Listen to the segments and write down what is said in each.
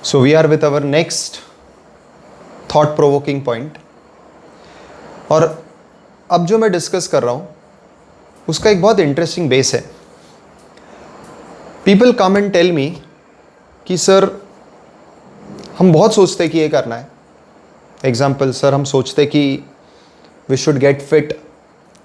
So we are with our next thought provoking point. और अब जो मैं डिस्कस कर रहा हूँ उसका एक बहुत इंटरेस्टिंग बेस है. People come and tell me कि सर हम बहुत सोचते कि ये करना है. एग्जाम्पल, सर हम सोचते कि we should get fit,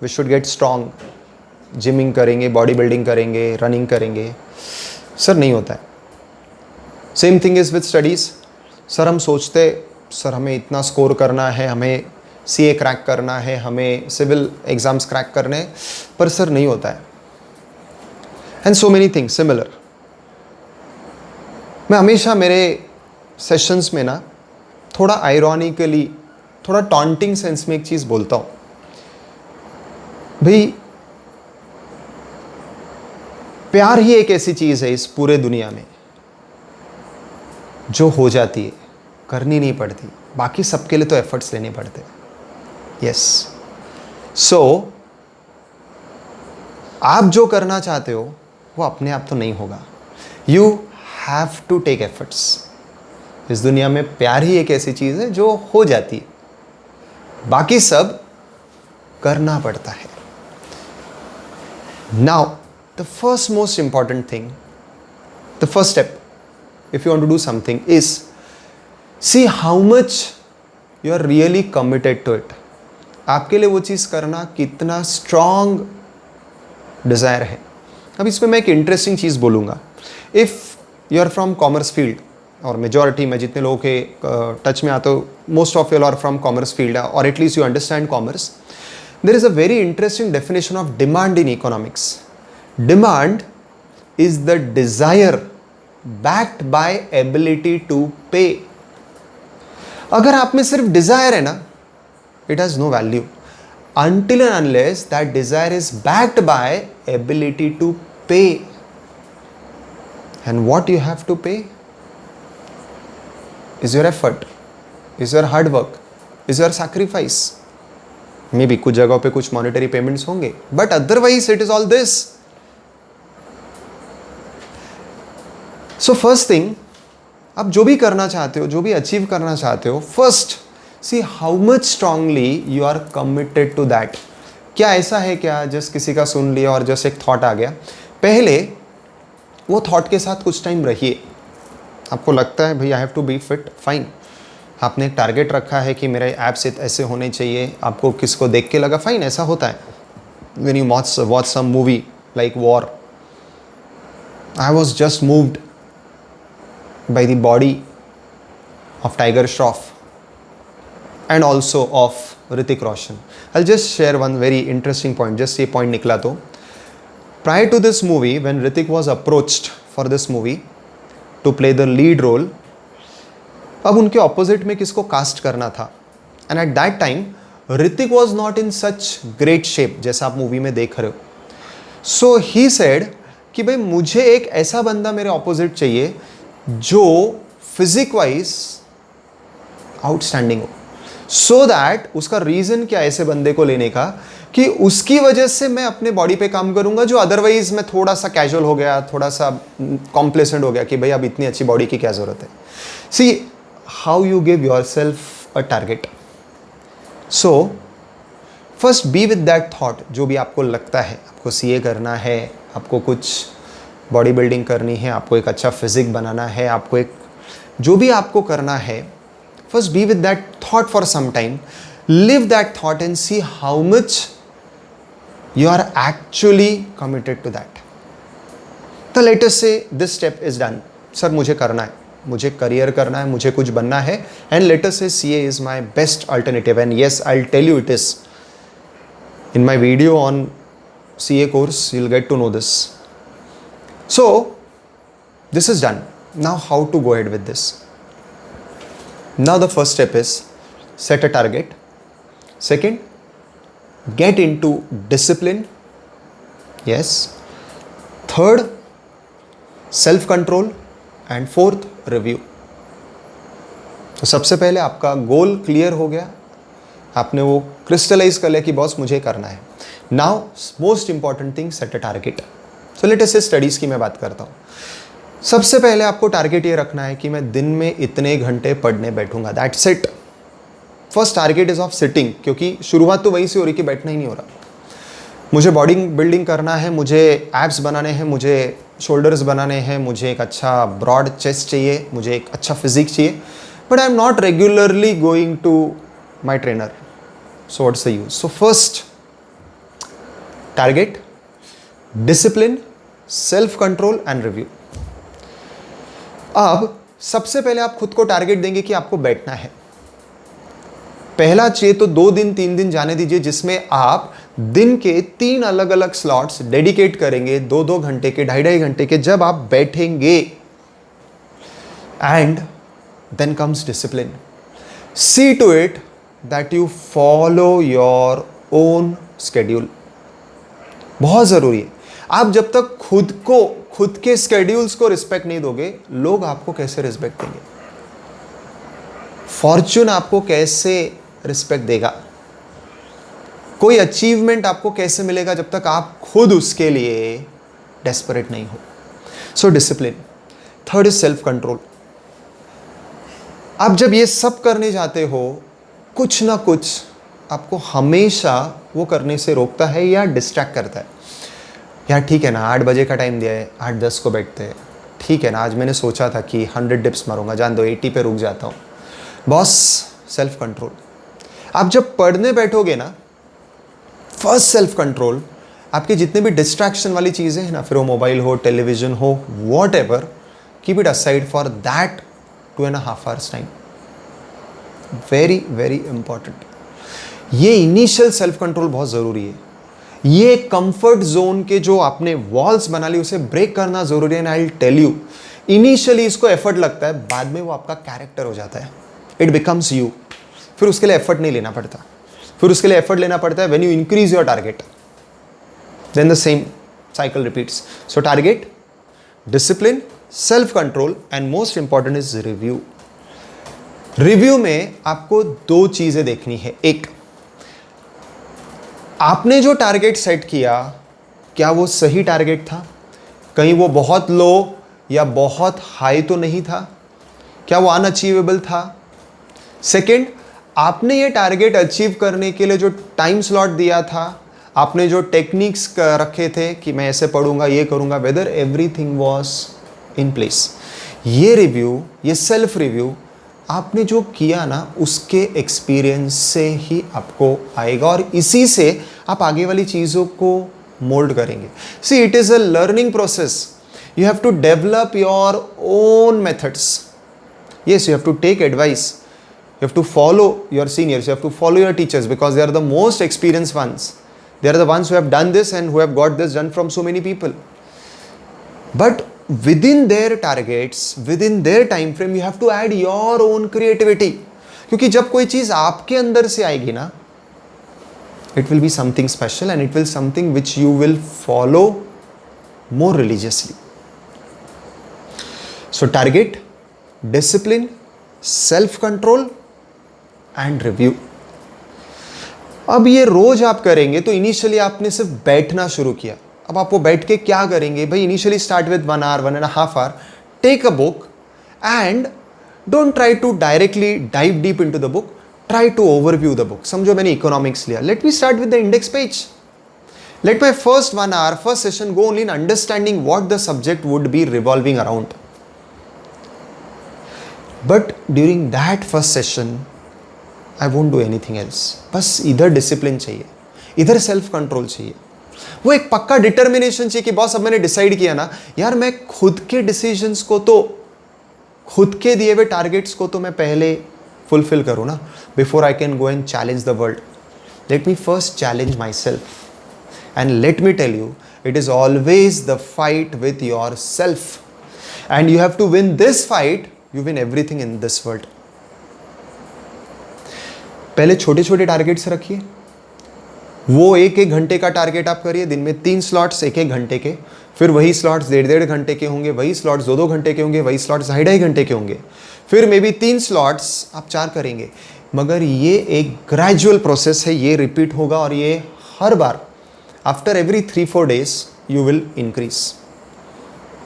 we should get strong, gymming करेंगे, बॉडी बिल्डिंग करेंगे, रनिंग करेंगे. सर नहीं होता है. Same thing is with studies. Sir हम सोचते सर हमें इतना स्कोर करना है, हमें सीए क्रैक करना है, हमें सिविल एग्ज़ाम्स क्रैक करने हैं, पर सर नहीं होता है. And so many things similar. मैं हमेशा मेरे सेशंस में ना थोड़ा आयरॉनिकली, थोड़ा टॉन्टिंग सेंस में एक चीज़ बोलता हूँ. भाई प्यार ही एक ऐसी चीज़ है इस पूरे दुनिया में जो हो जाती है, करनी नहीं पड़ती. बाकी सबके लिए तो एफर्ट्स लेने पड़ते. यस. सो आप जो करना चाहते हो वो अपने आप तो नहीं होगा. You have to take efforts. इस दुनिया में प्यार ही एक ऐसी चीज़ है जो हो जाती है, बाकी सब करना पड़ता है. Now the first most important thing, the first step if you want to do something is see how much you are really committed to it. आपके लिए वो चीज़ करना कितना स्ट्रॉन्ग डिज़ायर है. अब इसमें मैं एक इंटरेस्टिंग चीज़ बोलूँगा. If you are from commerce field, और मेजॉरिटी में जितने लोगों के टच में आते हो, most of you are from commerce field, और at least you understand commerce. There is a very interesting definition of demand in economics. Demand is the desire backed by ability to pay. अगर आप में सिर्फ Dzire है ना, it has no value until and unless that desire is backed by ability to pay. And what you have to pay is your effort, is your hard work, is your sacrifice. Maybe कुछ जगहों पे कुछ monetary payments होंगे, but otherwise it is all this. So first thing, आप जो भी करना चाहते हो, जो भी अचीव करना चाहते हो, first see how much strongly you are committed to that. क्या ऐसा है क्या जस्ट किसी का सुन लिया और जस्ट एक थॉट आ गया? पहले वो थॉट के साथ कुछ टाइम रहिए. आपको लगता है भाई I have to be fit, fine. आपने एक टारगेट रखा है कि मेरे एब्स ऐसे होने चाहिए, आपको किसको देख के लगा, फाइन, ऐसा होता है. When you watch some movie like war, I was just moved by the body of Tiger Shroff and also of Hrithik Roshan. I'll just share one very interesting point. Just ये point निकला तो, prior to this movie, when Hrithik was approached for this movie to play the lead role, अब उनके opposite में किसको cast करना था. And at that time, Hrithik was not in such great shape जैसा आप movie में देख रहे हो. So he said कि भाई मुझे एक ऐसा बंदा मेरे opposite चाहिए जो फिजिक वाइज आउटस्टैंडिंग हो. सो दैट उसका रीजन क्या ऐसे बंदे को लेने का, कि उसकी वजह से मैं अपने बॉडी पे काम करूंगा जो अदरवाइज मैं थोड़ा सा कैजुअल हो गया, थोड़ा सा कॉम्प्लेसेंट हो गया कि भाई अब इतनी अच्छी बॉडी की क्या जरूरत है. See how you give your self a target. So first be with that thought. जो भी आपको लगता है, आपको सीए करना है, आपको कुछ बॉडी बिल्डिंग करनी है, आपको एक अच्छा फिजिक बनाना है, आपको एक जो भी आपको करना है, first be with that thought for some time, live that thought and see how much you are actually committed to that. The latest से this step is done. Sir मुझे करना है, मुझे करियर करना है, मुझे कुछ बनना है, एंड लेटेस्ट से CA is my best alternative. And yes, I will tell you it is. In my video on CA course you will get to know this. So this is done. Now how to go ahead with this? Now the first step is set a target. Second, get into discipline. Yes. Third, self control. And fourth, review. तो सबसे पहले आपका goal clear हो गया, आपने वो crystallise कर लिया कि बॉस मुझे करना है. Now most important thing, set a target. So let us से स्टडीज़ की मैं बात करता हूँ. सबसे पहले आपको टारगेट ये रखना है कि मैं दिन में इतने घंटे पढ़ने बैठूंगा, that's it. First target is of sitting, क्योंकि शुरुआत तो वहीं से हो रही कि बैठना ही नहीं हो रहा। मुझे बॉडी बिल्डिंग करना है, मुझे एब्स बनाने हैं, मुझे शोल्डर्स बनाने हैं, मुझे एक अच्छा ब्रॉड चेस्ट चाहिए, मुझे एक अच्छा फिजिक चाहिए, but I am not regularly going to my trainer, so what's the use? So first target, discipline, self control and review. अब सबसे पहले आप खुद को टारगेट देंगे कि आपको बैठना है। पहला चाहिए तो 2 दिन 3 दिन जाने दीजिए, जिसमें आप दिन के 3 अलग अलग स्लॉट्स डेडिकेट करेंगे, 2-2 घंटे के, 2.5 घंटे के, जब आप बैठेंगे। And then comes discipline. See to it that you follow your own schedule. बहुत जरूरी है। आप जब तक खुद के स्केड्यूल्स को रिस्पेक्ट नहीं दोगे, लोग आपको कैसे रिस्पेक्ट देंगे? फॉर्च्यून आपको कैसे रिस्पेक्ट देगा? कोई अचीवमेंट आपको कैसे मिलेगा जब तक आप खुद उसके लिए डेस्परेट नहीं हो? So discipline. Third is self control. आप जब ये सब करने जाते हो, कुछ ना कुछ आपको हमेशा वो करने से रोकता है या डिस्ट्रैक्ट करता है। यार ठीक है ना, 8 बजे का टाइम दिया है, 8:10 को बैठते हैं। ठीक है ना, आज मैंने सोचा था कि 100 डिप्स मारूंगा, जान दो 80 पे रुक जाता हूँ। Boss, self control. आप जब पढ़ने बैठोगे ना, फर्स्ट सेल्फ कंट्रोल, आपके जितने भी डिस्ट्रैक्शन वाली चीज़ें हैं ना, फिर वो मोबाइल हो, टेलीविजन हो, what ever, keep it aside for that 2.5 hours time. Very very important. ये इनिशियल सेल्फ कंट्रोल बहुत ज़रूरी है। ये कंफर्ट जोन के जो आपने वॉल्स बना ली, उसे ब्रेक करना ज़रूरी है। I will tell you, initially इसको एफर्ट लगता है, बाद में वो आपका कैरेक्टर हो जाता है, इट बिकम्स यू। फिर उसके लिए एफर्ट नहीं लेना पड़ता, फिर उसके लिए एफर्ट लेना पड़ता है when you increase your target, then the same cycle repeats. So target, discipline, self control and most important is review. Review में आपको 2 चीजें देखनी है। एक, आपने जो टारगेट सेट किया, क्या वो सही टारगेट था? कहीं वो बहुत लो या बहुत हाई तो नहीं था? क्या वो अनअचीवेबल था? सेकंड, आपने ये टारगेट अचीव करने के लिए जो टाइम स्लॉट दिया था, आपने जो टेक्निक्स रखे थे कि मैं ऐसे पढ़ूंगा, ये करूंगा, whether everything was in place. ये रिव्यू, ये सेल्फ रिव्यू आपने जो किया ना, उसके एक्सपीरियंस से ही आपको आएगा और इसी से आप आगे वाली चीज़ों को मोल्ड करेंगे। See, it is a learning process. You have to develop your own methods. Yes, you have to take advice. You have to follow your seniors. You have to follow your teachers because they are the most experienced ones. They are the ones who have done this and who have got this done from so many people. But within their targets, within their time frame, you have to add your own creativity. क्योंकि जब कोई चीज़ आपके अंदर से आएगी ना, it will be something special and it will something which you will follow more religiously. So target, discipline, self control and review. अब ये रोज आप करेंगे तो इनिशियली आपने सिर्फ बैठना शुरू किया। अब आप वो बैठ के क्या करेंगे भाई? Initially start with 1 hour, 1.5 hour, take a book and don't try to directly dive deep into the book, try to overview the book. समझो मैंने इकोनॉमिक्स लिया, let me start with the index page. Let my first 1 hour, first session go only in understanding what the subject would be revolving around. But during that first session, I won't do anything else. बस इधर discipline चाहिए, इधर self control चाहिए, वो एक पक्का determination चाहिए कि बॉस अब मैंने डिसाइड किया ना यार, मैं खुद के डिसीजंस को तो, खुद के दिए हुए टारगेट्स को तो मैं पहले फुलफिल करूँ ना, before I can go and challenge the world. Let me first challenge myself and let me tell you, it is always the fight with yourself and you have to win this fight. You win everything in this world. पहले छोटे छोटे targets रखिए, वो 1-1 घंटे का target आप करिए, दिन में 3 स्लॉट्स 1-1 घंटे के, फिर वही स्लॉट्स 1.5 घंटे के होंगे, वही स्लॉट्स 2-2 घंटे के होंगे, वही स्लॉट्स 2.5 घंटे के होंगे, फिर मे बी 3 स्लॉट्स आप 4 करेंगे। मगर ये एक ग्रेजुअल प्रोसेस है, ये रिपीट होगा और ये हर बार after every 3-4 days you will increase.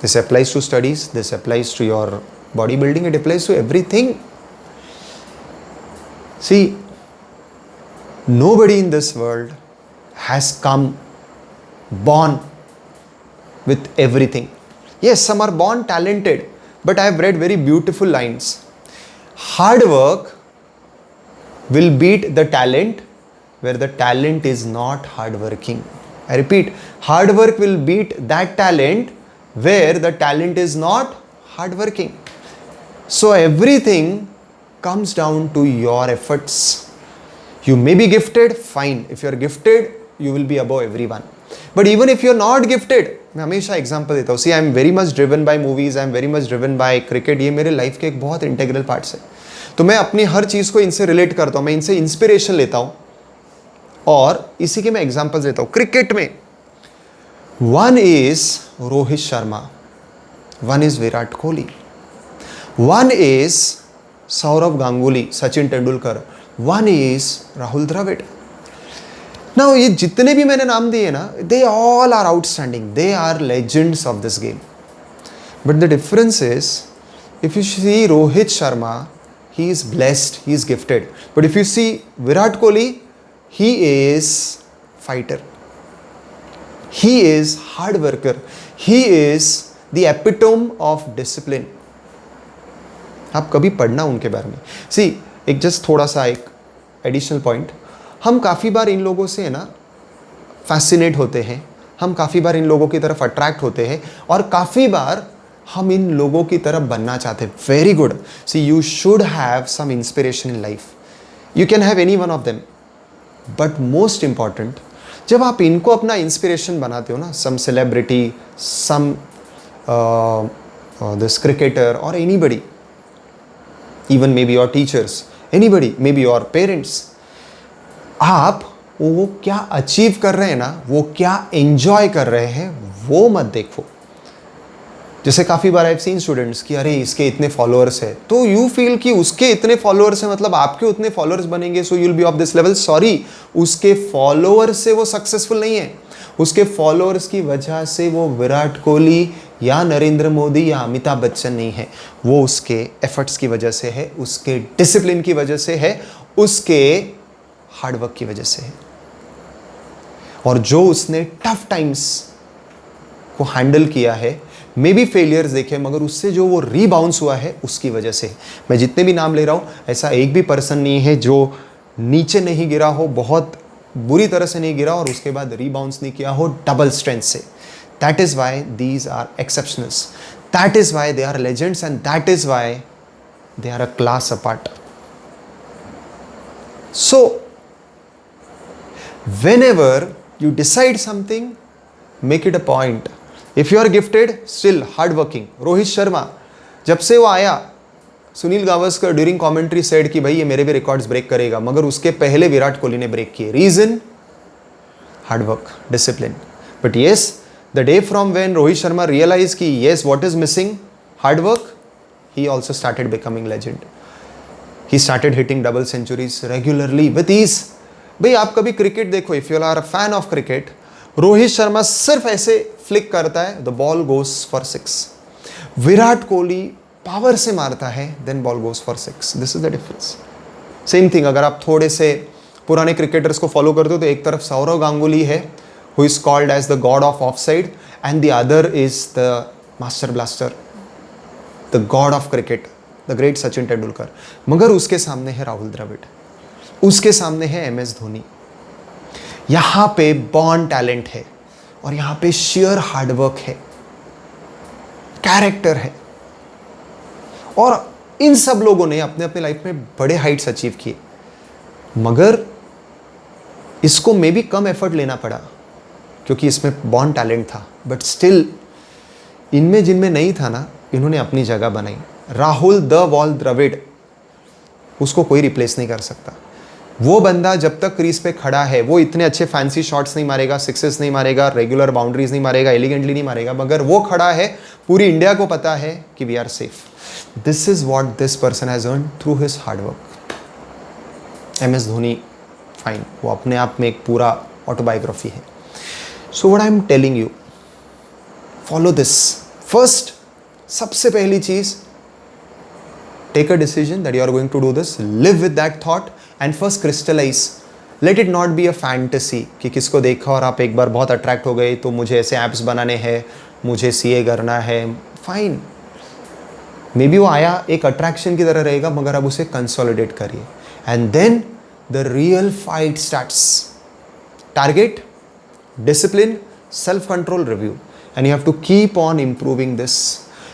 This applies to studies, this applies to your bodybuilding, it applies to everything. See, nobody in this world has come born with everything. Yes, some are born talented, but I have read very beautiful lines. Hard work will beat the talent where the talent is not hardworking. I repeat, hard work will beat that talent where the talent is not hardworking. So everything comes down to your efforts. You may be gifted, fine. If you are gifted, you will be above everyone. But even if you are not gifted, मैं हमेशा example देता हूँ. See, I am very much driven by movies, I am very much driven by cricket. ये मेरे life के एक बहुत integral parts है. तो मैं अपनी हर चीज़ को इनसे रिलेट करता हूँ, मैं इनसे इंस्पिरेशन लेता हूँ और इसी के मैं एग्जाम्पल्स देता हूँ. क्रिकेट में one is Rohit Sharma, one is Virat Kohli, one is Sourav Ganguly, Sachin Tendulkar, one is Rahul Dravid. Now ये जितने भी मैंने नाम दिए ना, they all are outstanding, they are legends of this game. But the difference is, if you see Rohit Sharma, he is blessed, he is gifted. But if you see Virat Kohli, he is fighter, he is hard worker, he is the epitome of discipline. आप कभी पढ़ना उनके बारे में. See, एक just थोड़ा सा एक एडिशनल पॉइंट, हम काफ़ी बार इन लोगों से है ना फैसिनेट होते हैं, हम काफ़ी बार इन लोगों की तरफ अट्रैक्ट होते हैं और काफ़ी बार हम इन लोगों की तरफ बनना चाहते हैं. Very good. See, you should have some inspiration in life. You can have any one of them, but most important, जब आप इनको अपना इंस्पिरेशन बनाते हो ना, some celebrity, some this cricketer और anybody, even may be your teachers, anybody, may be your parents, आप वो क्या अचीव कर रहे हैं ना, वो क्या एंजॉय कर रहे हैं, वो मत देखो. जैसे काफ़ी बार आई हैव सीन स्टूडेंट्स कि अरे इसके इतने फॉलोअर्स है, तो यू फील कि उसके इतने फॉलोअर्स हैं मतलब आपके उतने फॉलोअर्स बनेंगे, so you will be of this level. Sorry, उसके फॉलोअर्स से वो सक्सेसफुल नहीं है. उसके फॉलोअर्स की वजह से वो विराट कोहली या नरेंद्र मोदी या अमिताभ बच्चन नहीं है. वो उसके एफर्ट्स की वजह से है, उसके डिसिप्लिन की वजह से है, उसके हार्डवर्क की वजह से है. और जो उसने टफ टाइम्स को हैंडल किया है, मे बी फेलियर्स देखे, मगर उससे जो वो रीबाउंस हुआ है उसकी वजह से. मैं जितने भी नाम ले रहा हूँ, ऐसा एक भी पर्सन नहीं है जो नीचे नहीं गिरा हो, बहुत बुरी तरह से नहीं गिरा और उसके बाद रीबाउंस नहीं किया हो डबल स्ट्रेंथ से. That is why these are exceptionals, that is why they are legends and that is why they are a class apart. So whenever you decide something, make it a point. If you are gifted, still hard working. Rohit Sharma, जब से वो आया, Sunil Gavaskar during commentary said कि भाई ये मेरे भी records break करेगा, मगर उसके पहले विराट कोहली ने ब्रेक किए. Reason, hard work, discipline. But yes, the day from when Rohit Sharma realise कि yes what is missing, hard work, he also started becoming legend. He started hitting double centuries regularly with ease. भाई आप कभी cricket देखो, if you are a fan of cricket, Rohit Sharma सिर्फ ऐसे flick करता है, the ball goes for 6. Virat Kohli power से मारता है, then ball goes for 6. This is the difference. Same thing, अगर आप थोड़े से पुराने क्रिकेटर्स को फॉलो करते हो तो एक तरफ सौरव गांगुली है, who is called as the god of off side, and the other is the master blaster, the god of cricket, the great Sachin Tendulkar. मगर उसके सामने है राहुल द्रविड़, उसके सामने है MS धोनी. यहाँ पे बॉर्न टैलेंट है और यहाँ पे शेयर हार्डवर्क है, कैरेक्टर है. और इन सब लोगों ने अपने अपने लाइफ में बड़े हाइट्स अचीव किए, मगर इसको मे भी कम एफर्ट लेना पड़ा क्योंकि इसमें बॉर्न टैलेंट था. बट स्टिल इनमें जिनमें नहीं था ना, इन्होंने अपनी जगह बनाई. राहुल द वॉल द्रविड़, उसको कोई रिप्लेस नहीं कर सकता. वो बंदा जब तक क्रीज पे खड़ा है, वो इतने अच्छे फैंसी शॉट्स नहीं मारेगा, सिक्सेस नहीं मारेगा, रेगुलर बाउंड्रीज नहीं मारेगा, एलिगेंटली नहीं मारेगा, मगर वो खड़ा है, पूरी इंडिया को पता है कि we are safe. This is what this person has earn through his hard work. MS Dhoni, fine, वो अपने आप में एक पूरा ऑटोबायोग्राफी है. So what I am telling you, follow this, first, सबसे पहली चीज, take a decision that you are going to do this, live with that thought and first crystallise, let it not be a fantasy कि किसको देखा और आप एक बार बहुत अट्रैक्ट हो गए तो मुझे ऐसे ऐप्स बनाने हैं, मुझे सीए करना है, फाइन। मे बी वो आया एक अट्रैक्शन की तरह रहेगा, मगर अब उसे कंसोलिडेट करिए and then the real fight starts. Target, discipline, self control, review, and you have to keep on improving this.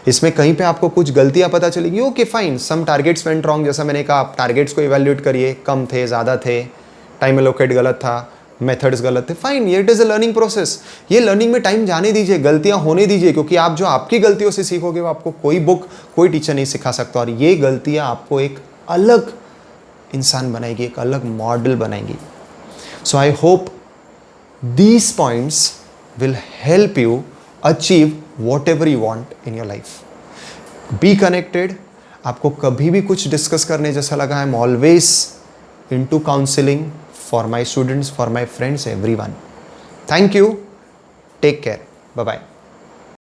इसमें कहीं पे आपको कुछ गलतियां पता चलेगी, okay fine, some targets went wrong, जैसा मैंने कहा, आप टारगेट्स को इवैल्यूएट करिए, कम थे, ज़्यादा थे, टाइम एलोकेट गलत था, मेथड्स गलत थे, फाइन, ये it is a learning process. ये लर्निंग में टाइम जाने दीजिए, गलतियां होने दीजिए, क्योंकि आप जो आपकी गलतियों से सीखोगे वो आपको कोई बुक, कोई टीचर नहीं सिखा सकता, और ये गलतियां आपको एक अलग इंसान बनाएगी, एक अलग मॉडल बनाएगी। So I hope these points will help you achieve whatever you want in your life. Be connected. आपको कभी भी कुछ डिस्कस करने जैसा लगा, I am always into counseling for my students, for my friends, everyone. Thank you. Take care. Bye bye.